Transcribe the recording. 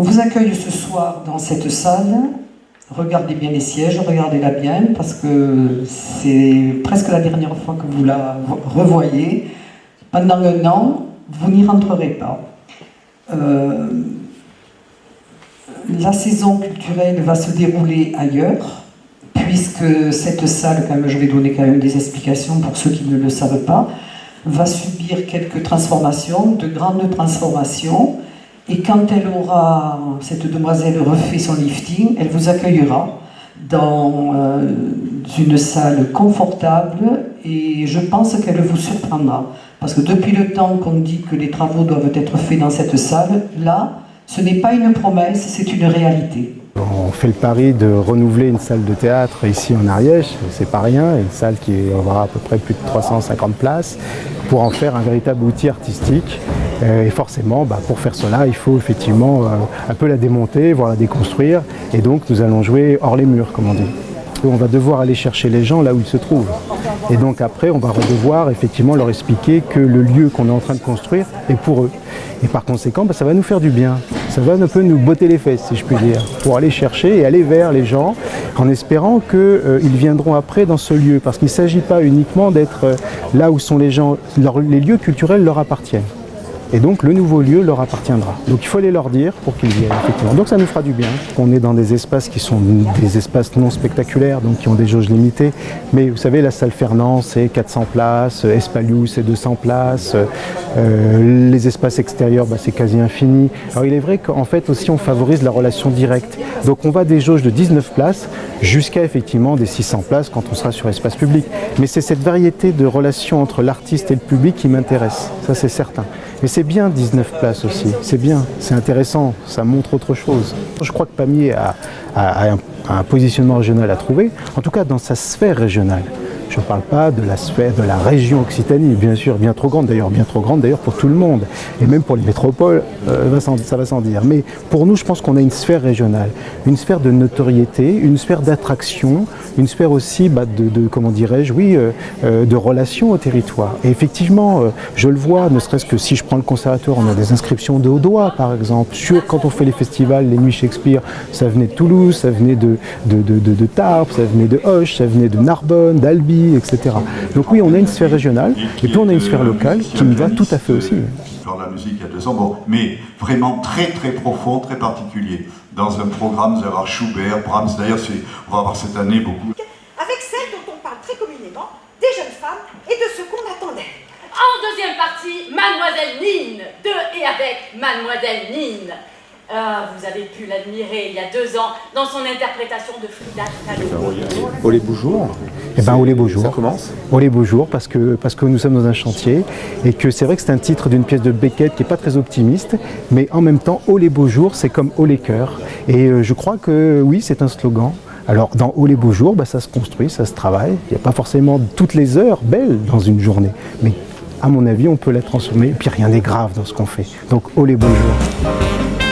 vous accueille ce soir dans cette salle. Regardez bien les sièges, regardez-la bien, parce que c'est presque la dernière fois que vous la revoyez. Pendant un an, vous n'y rentrerez pas. La saison culturelle va se dérouler ailleurs, puisque cette salle, quand même, je vais donner quand même des explications pour ceux qui ne le savent pas, va subir quelques transformations, de grandes transformations. Et quand cette demoiselle refait son lifting, elle vous accueillera dans une salle confortable et je pense qu'elle vous surprendra. Parce que depuis le temps qu'on dit que les travaux doivent être faits dans cette salle, là, ce n'est pas une promesse, c'est une réalité. On fait le pari de renouveler une salle de théâtre ici en Ariège, c'est pas rien, une salle qui aura à peu près plus de 350 places, pour en faire un véritable outil artistique. Et forcément, pour faire cela, il faut effectivement un peu la démonter, voire la déconstruire. Et donc nous allons jouer hors les murs, comme on dit. On va devoir aller chercher les gens là où ils se trouvent. Et donc après, on va devoir effectivement leur expliquer que le lieu qu'on est en train de construire est pour eux. Et par conséquent, ça va nous faire du bien. Ça va un peu nous botter les fesses, si je puis dire, pour aller chercher et aller vers les gens en espérant qu'ils viendront après dans ce lieu. Parce qu'il ne s'agit pas uniquement d'être là où sont les gens. Les lieux culturels leur appartiennent. Et donc le nouveau lieu leur appartiendra. Donc il faut aller leur dire pour qu'ils viennent, effectivement. Donc ça nous fera du bien. On est dans des espaces qui sont des espaces non spectaculaires, donc qui ont des jauges limitées. Mais vous savez, la salle Fernand, c'est 400 places, Espaliou, c'est 200 places, les espaces extérieurs, c'est quasi infini. Alors il est vrai qu'en fait aussi on favorise la relation directe. Donc on va des jauges de 19 places jusqu'à effectivement des 600 places quand on sera sur espace public. Mais c'est cette variété de relations entre l'artiste et le public qui m'intéresse, ça c'est certain. Mais c'est bien 19 places aussi, c'est bien, c'est intéressant, ça montre autre chose. Je crois que Pamiers a un positionnement régional à trouver, en tout cas dans sa sphère régionale. Je ne parle pas de la sphère de la région Occitanie, bien sûr, bien trop grande d'ailleurs pour tout le monde, et même pour les métropoles, ça va sans dire. Mais pour nous, je pense qu'on a une sphère régionale, une sphère de notoriété, une sphère d'attraction, une sphère aussi comment dirais-je, de relation au territoire. Et effectivement, je le vois, ne serait-ce que si je prends le conservatoire, on a des inscriptions de Audois, par exemple, quand on fait les festivals, les nuits Shakespeare, ça venait de Toulouse, ça venait de Tarbes, ça venait de Auch, ça venait de Narbonne, d'Albi, etc. Donc oui, on a une sphère régionale, et puis on a une sphère locale qui me va tout à fait aussi. Faire de la musique il y a 2 ans, mais vraiment très très profond, très particulier. Dans un programme, vous allez avoir Schubert, Brahms, d'ailleurs on va avoir cette année beaucoup. Avec celle dont on parle très communément, des jeunes femmes et de ce qu'on attend d'elles. En deuxième partie, Mademoiselle Nine, de et avec Mademoiselle Nine. Vous avez pu l'admirer il y a 2 ans dans son interprétation de Frida Kahlo. Oh les beaux jours. Oh les beaux jours. Ça commence. Oh les beaux jours, parce que nous sommes dans un chantier et que c'est vrai que c'est un titre d'une pièce de Beckett qui n'est pas très optimiste, mais en même temps, oh les beaux jours, c'est comme oh les cœurs. Et je crois que oui, c'est un slogan. Alors dans oh les beaux jours, ça se construit, ça se travaille. Il n'y a pas forcément toutes les heures belles dans une journée, mais à mon avis, on peut la transformer. Et puis rien n'est grave dans ce qu'on fait. Donc oh les beaux jours.